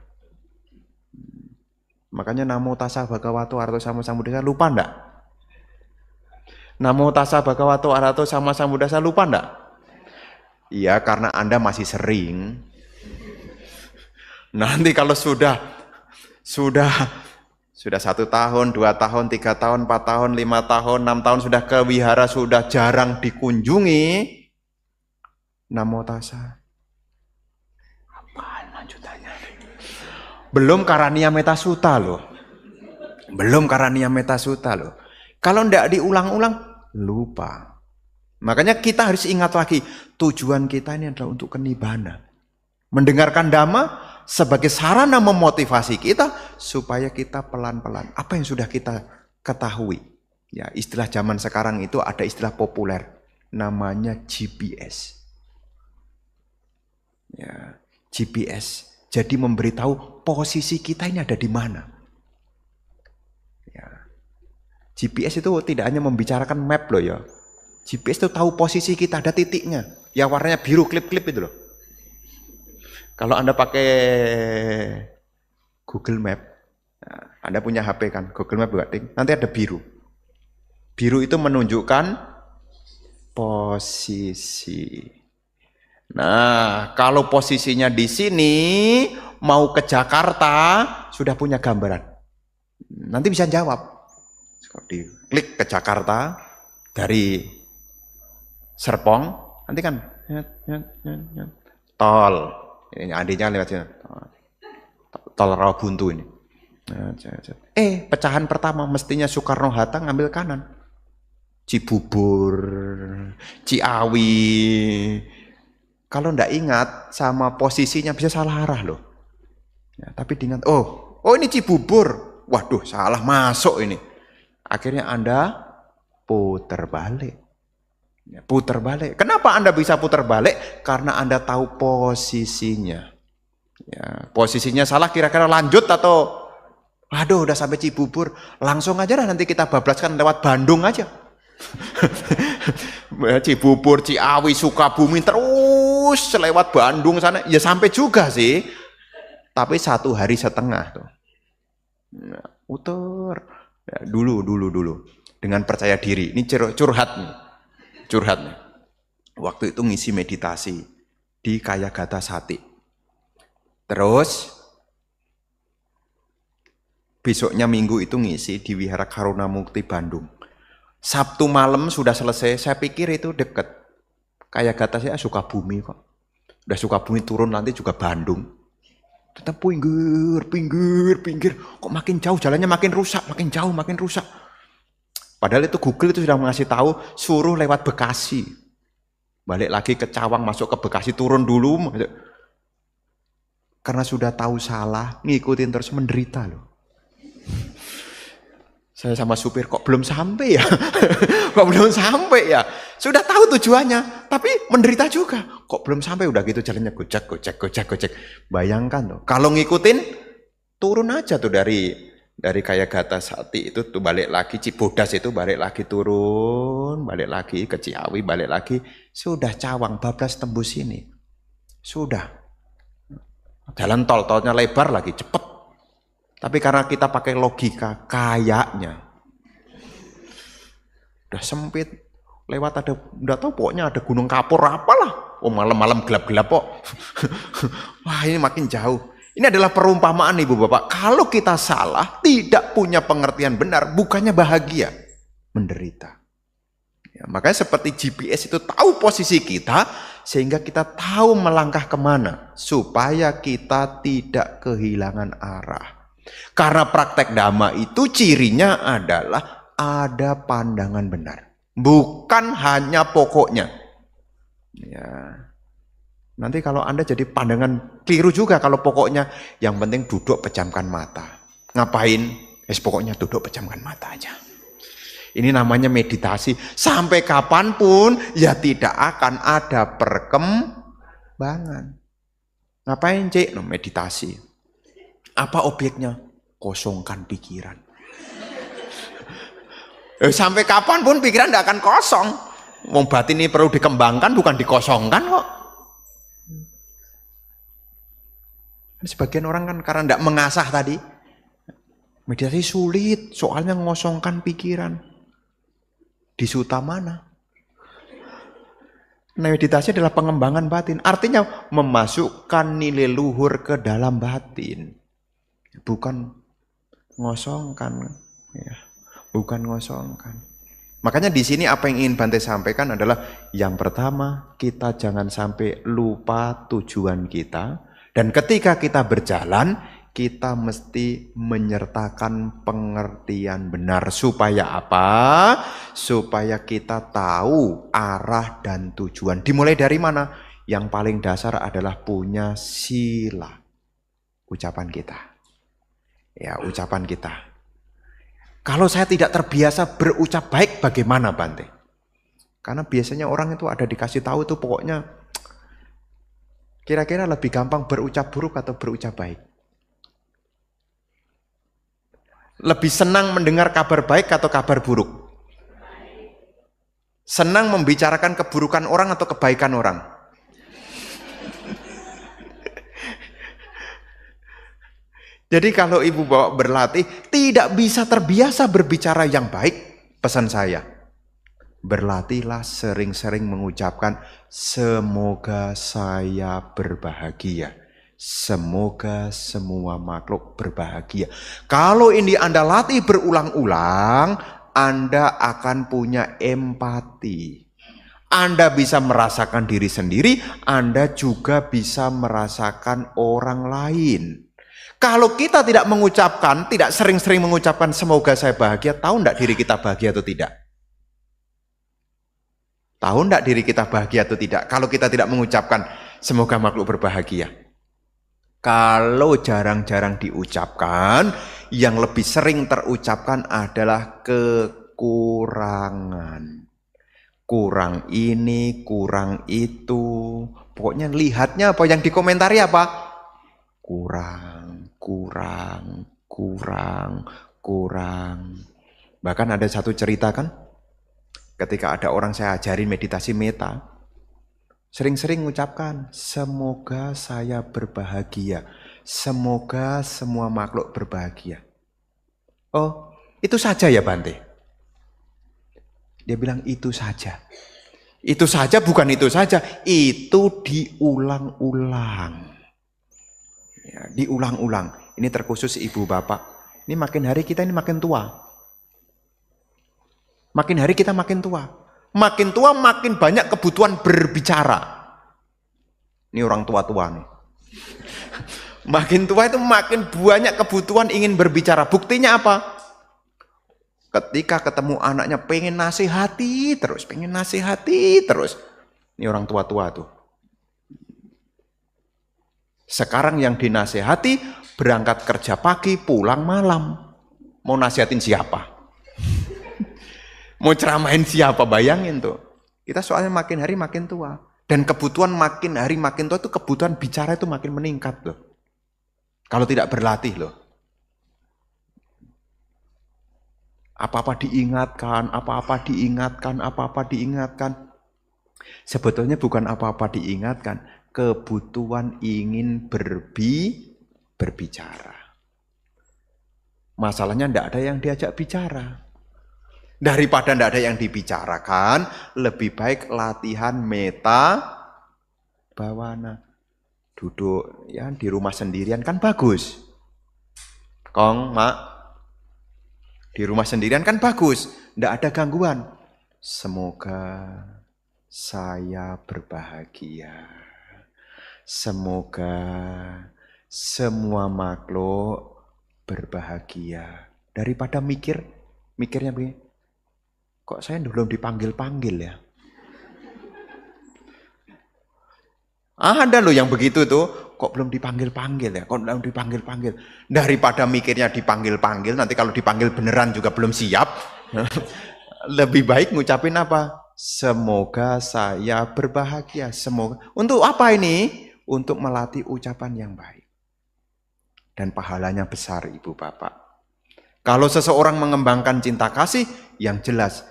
Makanya Namo Tassa Bhagavato Arahato Sama Sambuddhassa lupa enggak? Namo Tassa Bhagavato Arahato Sama Sambuddhassa lupa enggak? Iya, karena Anda masih sering. Nanti kalau sudah 1 tahun, 2 tahun, 3 tahun, 4 tahun, 5 tahun, 6 tahun sudah ke wihara, sudah jarang dikunjungi. Namo Tassa. Apaan lanjutannya? Belum Karaniya Metta Sutta loh. Kalau tidak diulang-ulang, lupa. Makanya kita harus ingat lagi, tujuan kita ini adalah untuk kenibbana. Mendengarkan Dhamma sebagai sarana memotivasi kita supaya kita pelan-pelan. Apa yang sudah kita ketahui? Ya, istilah zaman sekarang itu ada istilah populer, namanya GPS. Ya, GPS. Jadi memberitahu posisi kita ini ada di mana. Ya. GPS itu tidak hanya membicarakan map loh ya. GPS itu tahu posisi kita, ada titiknya. Yang warnanya biru klip-klip itu loh. Kalau Anda pakai Google Map, Anda punya HP kan, Google Map juga, nanti ada biru. Biru itu menunjukkan posisi. Nah, kalau posisinya di sini, mau ke Jakarta, sudah punya gambaran. Nanti bisa jawab. Klik ke Jakarta, dari Serpong, nanti kan tol. Ini adiknya lewat sini. Tol Rawabuntu ini. Pecahan pertama mestinya Soekarno-Hatta ngambil kanan. Cibubur, Ciawi. Kalau ndak ingat sama posisinya bisa salah arah loh. Ya, tapi diingat, oh ini Cibubur. Waduh, salah masuk ini. Akhirnya Anda putar balik. Ya, putar balik. Kenapa Anda bisa putar balik? Karena Anda tahu posisinya. Ya, posisinya salah kira-kira lanjut atau aduh udah sampai Cibubur, langsung aja lah nanti kita bablaskan lewat Bandung aja. Cibubur, Ciawi, Sukabumi terus lewat Bandung sana ya sampai juga sih. Tapi 1 hari setengah tuh. Nah, putar. Ya, dulu dengan percaya diri. Ini curhat nih. Waktu itu ngisi meditasi di Kayagata Sati. Terus besoknya Minggu itu ngisi di Wihara Karuna Mukti Bandung. Sabtu malam sudah selesai, saya pikir itu deket. Kayagata saya Sukabumi kok. Udah Sukabumi turun nanti juga Bandung. Tetap pinggir. Kok makin jauh jalannya makin rusak, makin jauh makin rusak. Padahal itu Google itu sudah mengasih tahu suruh lewat Bekasi. Balik lagi ke Cawang, masuk ke Bekasi, turun dulu. Karena sudah tahu salah, ngikutin terus menderita loh. Saya sama supir kok belum sampai ya? sudah tahu tujuannya, tapi menderita juga. Kok belum sampai udah gitu jalannya gojek. Bayangkan tuh, kalau ngikutin turun aja tuh dari kayak Gata Sati itu tuh balik lagi Cibodas itu balik lagi turun, balik lagi ke Ciawi, balik lagi sudah Cawang bablas tembus ini. Sudah. Jalan tolnya lebar lagi cepet. Tapi karena kita pakai logika kayaknya udah sempit, lewat ada enggak tahu pokoknya ada gunung kapur apalah. Oh malam-malam gelap-gelap kok. Wah, ini makin jauh. Ini adalah perumpamaan Ibu Bapak. Kalau kita salah, tidak punya pengertian benar, bukannya bahagia, menderita. Ya, makanya seperti GPS itu tahu posisi kita, sehingga kita tahu melangkah kemana, supaya kita tidak kehilangan arah. Karena praktek dhamma itu cirinya adalah ada pandangan benar, bukan hanya pokoknya. Ya. Nanti kalau Anda jadi pandangan keliru juga kalau pokoknya yang penting duduk pejamkan mata. Ngapain? Pokoknya duduk pejamkan mata aja. Ini namanya meditasi. Sampai kapanpun ya tidak akan ada perkembangan. Ngapain Cik? Meditasi. Apa objeknya? Kosongkan pikiran. Sampai kapanpun pikiran tidak akan kosong. Wong batin ini perlu dikembangkan bukan dikosongkan kok. Sebagian orang kan karena tidak mengasah tadi, meditasi sulit, soalnya ngosongkan pikiran. Di suta mana? Nah, meditasi adalah pengembangan batin, artinya memasukkan nilai luhur ke dalam batin, bukan ngosongkan, ya, bukan ngosongkan. Makanya di sini apa yang ingin Bante sampaikan adalah yang pertama, kita jangan sampai lupa tujuan kita. Dan ketika kita berjalan, kita mesti menyertakan pengertian benar. Supaya apa? Supaya kita tahu arah dan tujuan. Dimulai dari mana? Yang paling dasar adalah punya sila. Ucapan kita. Ya, ucapan kita. Kalau saya tidak terbiasa berucap baik, bagaimana Bante? Karena biasanya orang itu ada dikasih tahu itu pokoknya kira-kira lebih gampang berucap buruk atau berucap baik? Lebih senang mendengar kabar baik atau kabar buruk? Senang membicarakan keburukan orang atau kebaikan orang? Jadi kalau Ibu Bapak berlatih, tidak bisa terbiasa berbicara yang baik, pesan saya, berlatihlah sering-sering mengucapkan semoga saya berbahagia. Semoga semua makhluk berbahagia. Kalau ini Anda latih berulang-ulang, Anda akan punya empati. Anda bisa merasakan diri sendiri, Anda juga bisa merasakan orang lain. Kalau kita tidak mengucapkan, tidak sering-sering mengucapkan semoga saya bahagia, tahu enggak diri kita bahagia atau tidak? Tahu enggak diri kita bahagia atau tidak? Kalau kita tidak mengucapkan semoga makhluk berbahagia. Kalau jarang-jarang diucapkan, yang lebih sering terucapkan adalah kekurangan. Kurang ini, kurang itu. Pokoknya lihatnya apa yang dikomentari apa? Kurang. Bahkan ada satu cerita kan? Ketika ada orang saya ajarin meditasi meta, sering-sering mengucapkan, semoga saya berbahagia, semoga semua makhluk berbahagia. Oh, itu saja ya Bante? Dia bilang itu saja. Itu saja bukan itu saja, itu diulang-ulang. Ya, diulang-ulang. Ini terkhusus Ibu Bapak. Ini makin hari kita ini makin tua. Makin hari kita makin tua. Makin tua makin banyak kebutuhan berbicara. Ini orang tua-tua nih. Makin tua itu makin banyak kebutuhan ingin berbicara. Buktinya apa? Ketika ketemu anaknya pengen nasihati terus. Ini orang tua-tua tuh. Sekarang yang dinasihati berangkat kerja pagi, pulang malam. Mau nasihatin siapa? Mau ceramahin siapa? Bayangin tuh. Kita soalnya makin hari makin tua. Dan kebutuhan makin hari makin tua itu kebutuhan bicara itu makin meningkat loh. Kalau tidak berlatih loh. Apa-apa diingatkan, apa-apa diingatkan, apa-apa diingatkan. Sebetulnya bukan apa-apa diingatkan, kebutuhan ingin berbicara. Masalahnya tidak ada yang diajak bicara. Daripada tidak ada yang dibicarakan, lebih baik latihan meta bawana. Duduk ya di rumah sendirian kan bagus. Kong, Mak, di rumah sendirian kan bagus, tidak ada gangguan. Semoga saya berbahagia. Semoga semua makhluk berbahagia. Daripada mikirnya begini, kok saya belum dipanggil-panggil ya? Ada loh yang begitu tuh, kok belum dipanggil-panggil ya? Kok belum dipanggil-panggil? Daripada mikirnya dipanggil-panggil, nanti kalau dipanggil beneran juga belum siap. Lebih baik ngucapin apa? Semoga saya berbahagia. Semoga. Untuk apa ini? Untuk melatih ucapan yang baik. Dan pahalanya besar, Ibu Bapak. Kalau seseorang mengembangkan cinta kasih, yang jelas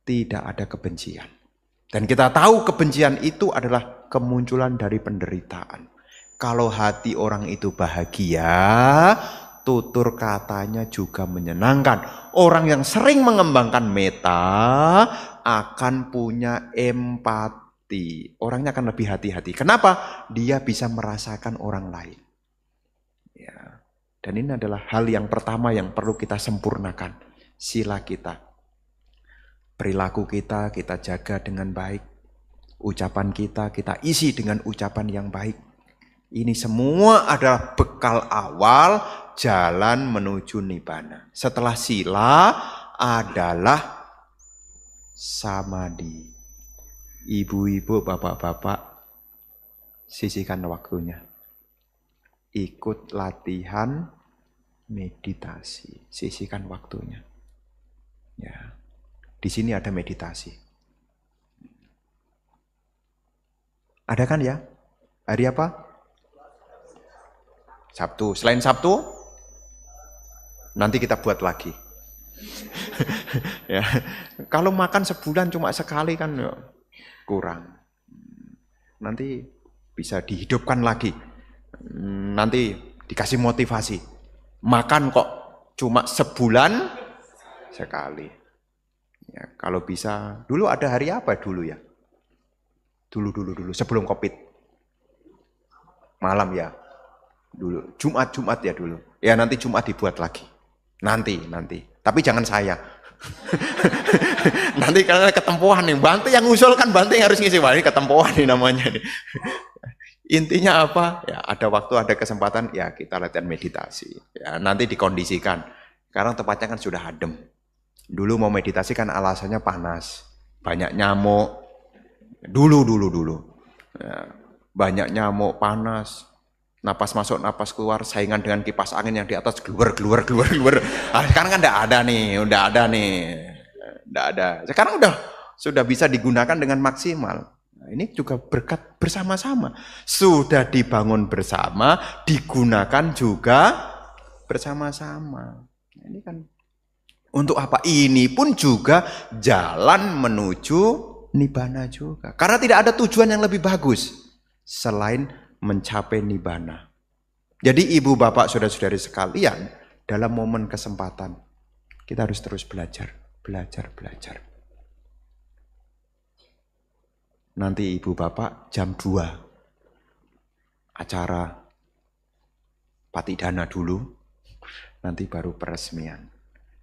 tidak ada kebencian. Dan kita tahu kebencian itu adalah kemunculan dari penderitaan. Kalau hati orang itu bahagia, tutur katanya juga menyenangkan. Orang yang sering mengembangkan meta akan punya empati. Orangnya akan lebih hati-hati. Kenapa? Dia bisa merasakan orang lain. Ya. Dan ini adalah hal yang pertama yang perlu kita sempurnakan. Sila kita. Perilaku kita jaga dengan baik. Ucapan kita isi dengan ucapan yang baik. Ini semua adalah bekal awal jalan menuju nibbana. Setelah sila adalah samadhi. Ibu-ibu, bapak-bapak, sisihkan waktunya. Ikut latihan meditasi. Sisihkan waktunya. Ya. Di sini ada meditasi. Ada kan ya? Hari apa? Sabtu. Selain Sabtu, nanti kita buat lagi. Ya. Kalau makan sebulan cuma sekali kan kurang. Nanti bisa dihidupkan lagi. Nanti dikasih motivasi. Makan kok cuma sebulan sekali. Ya, kalau bisa, dulu ada hari apa dulu ya? Dulu sebelum Covid. Malam ya. Dulu Jumat ya dulu. Ya nanti Jumat dibuat lagi. Nanti. Tapi jangan saya. Nanti karena ketempuhan nih, Bante yang usulkan, Bante yang harus ngisi. Wah, ini ketempuhan nih namanya nih. Intinya apa? Ya ada waktu, ada kesempatan, ya kita latihan meditasi. Ya nanti dikondisikan. Sekarang tempatnya kan sudah adem. Dulu mau meditasi kan alasannya panas, banyak nyamuk. Dulu. Ya, banyak nyamuk, panas, napas masuk, napas keluar, saingan dengan kipas angin yang di atas keluar. Nah, sekarang kan udah ada. Sekarang sudah bisa digunakan dengan maksimal. Nah, ini juga berkat bersama-sama. Sudah dibangun bersama, digunakan juga bersama-sama. Ini kan untuk apa? Ini pun juga jalan menuju nibbana juga. Karena tidak ada tujuan yang lebih bagus selain mencapai nibbana. Jadi ibu bapak saudara-saudari sekalian, dalam momen kesempatan kita harus terus belajar. Nanti ibu bapak jam 2 acara patidana dulu, nanti baru peresmian.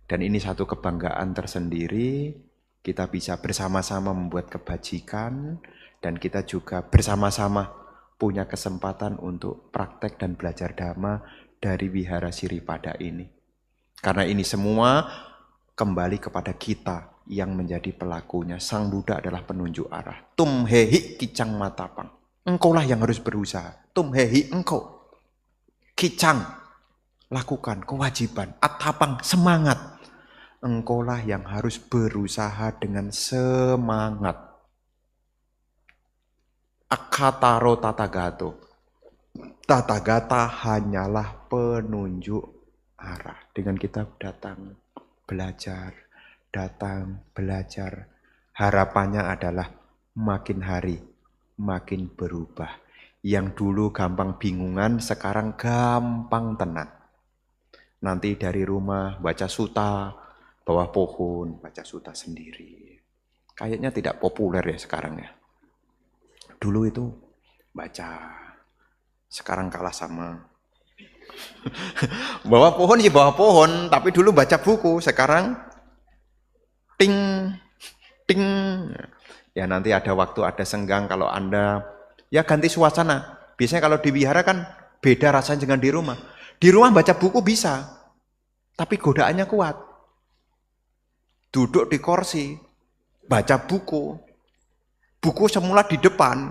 Dan ini satu kebanggaan tersendiri, kita bisa bersama-sama membuat kebajikan, dan kita juga bersama-sama punya kesempatan untuk praktek dan belajar dhamma dari Wihara Siripada ini. Karena ini semua kembali kepada kita yang menjadi pelakunya. Sang Buddha adalah penunjuk arah. Tum hehi kicang matapang. Engkaulah yang harus berusaha. Tum hehi engkau. Kicang, lakukan kewajiban. Atapang, semangat. engkaulah yang harus berusaha dengan semangat. Akataro tatagato. Tatagata hanyalah penunjuk arah. Dengan kita datang, belajar, harapannya adalah makin hari, makin berubah. Yang dulu gampang bingungan, sekarang gampang tenang. Nanti dari rumah baca suta, bawah pohon, baca suta sendiri. Kayaknya tidak populer ya sekarang ya. Dulu itu baca, sekarang kalah sama bawah pohon sih bawah pohon, tapi dulu baca buku, sekarang ting ting. Ya nanti ada waktu, ada senggang kalau Anda ya ganti suasana. Biasanya kalau di wihara kan beda rasanya dengan di rumah. Di rumah baca buku bisa, tapi godaannya kuat. Duduk di kursi, baca buku. Buku semula di depan,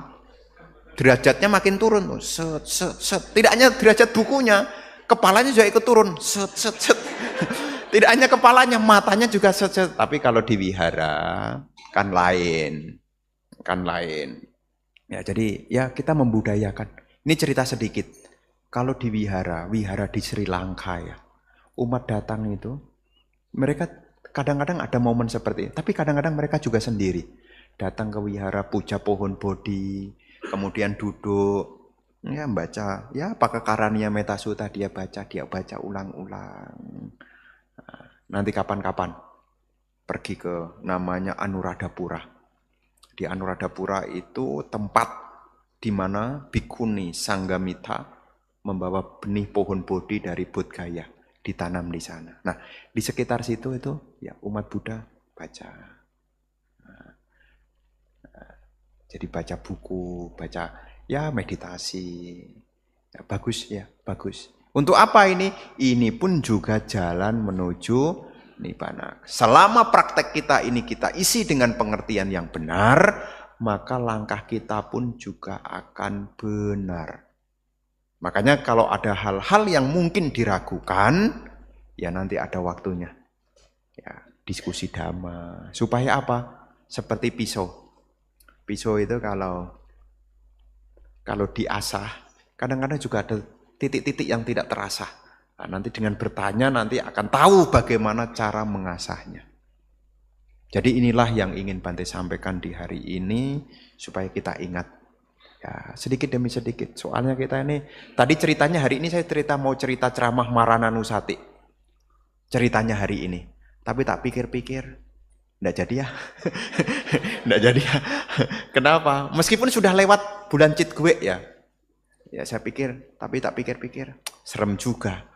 derajatnya makin turun. Set, set, set. Tidak hanya derajat bukunya, kepalanya juga ikut turun. Set, set, set. Tidak hanya kepalanya, matanya juga set, set. Tapi kalau di wihara kan lain. Kan lain. Ya, jadi ya kita membudayakan. Ini cerita sedikit. Kalau di wihara di Sri Lanka ya, umat datang itu, mereka kadang-kadang ada momen seperti ini. Tapi kadang-kadang mereka juga sendiri. Datang ke wihara, puja pohon bodhi, kemudian duduk, ya baca, ya pakai karania metasuta dia baca ulang-ulang. Nanti kapan-kapan pergi ke namanya Anuradhapura. Di Anuradhapura itu tempat di mana bhikkhuni Sanghamita membawa benih pohon bodhi dari Bodh Gaya ditanam di sana. Nah, di sekitar situ itu ya umat Buddha baca. Jadi baca buku, baca ya meditasi. Ya, bagus ya, bagus. Untuk apa ini? Ini pun juga jalan menuju nibbana. Selama praktek kita ini kita isi dengan pengertian yang benar, maka langkah kita pun juga akan benar. Makanya kalau ada hal-hal yang mungkin diragukan, ya nanti ada waktunya. Ya, diskusi dhamma. Supaya apa? Seperti pisau. Pisau itu kalau diasah, kadang-kadang juga ada titik-titik yang tidak terasah. Nah, nanti dengan bertanya nanti akan tahu bagaimana cara mengasahnya. Jadi inilah yang ingin Bante sampaikan di hari ini supaya kita ingat. Ya, sedikit demi sedikit. Soalnya kita ini, tadi ceritanya hari ini saya mau cerita ceramah Marananusati. Ceritanya hari ini. Tapi tak pikir-pikir, nggak jadi ya. Nggak jadi ya. Kenapa? Meskipun sudah lewat bulan Citgue ya. Ya saya pikir, tapi tak pikir-pikir, serem juga.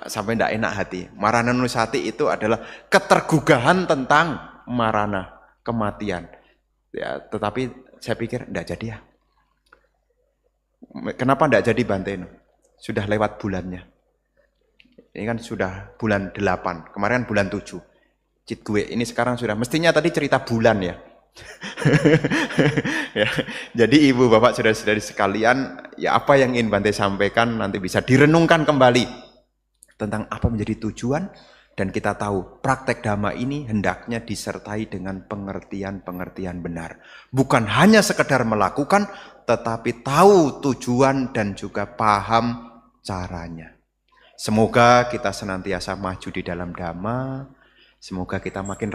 Sampai nggak enak hati. Marananusati itu adalah ketergugahan tentang marana, kematian. Ya, tetapi saya pikir nggak jadi ya. Kenapa nggak jadi Bante? Sudah lewat bulannya. Ini kan sudah bulan 8, kemarin bulan 7. Citgue ini sekarang sudah, mestinya tadi cerita bulan ya. Ya, jadi ibu bapak saudara-saudari sekalian, ya apa yang ingin Bante sampaikan nanti bisa direnungkan kembali tentang apa menjadi tujuan, dan kita tahu praktek dhamma ini hendaknya disertai dengan pengertian-pengertian benar. Bukan hanya sekedar melakukan, tetapi tahu tujuan dan juga paham caranya. Semoga kita senantiasa maju di dalam dhamma. Semoga kita makin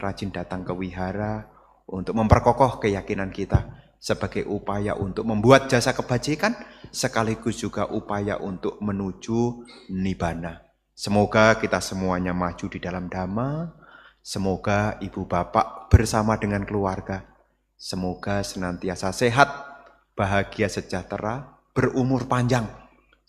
rajin datang ke wihara untuk memperkokoh keyakinan kita sebagai upaya untuk membuat jasa kebajikan sekaligus juga upaya untuk menuju nibbana. Semoga kita semuanya maju di dalam dhamma. Semoga ibu bapak bersama dengan keluarga. Semoga senantiasa sehat, bahagia sejahtera, berumur panjang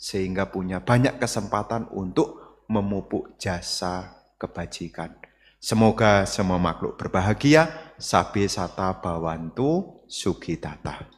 sehingga punya banyak kesempatan untuk memupuk jasa kebajikan. Semoga semua makhluk berbahagia, sabe sata bawantu sugitata.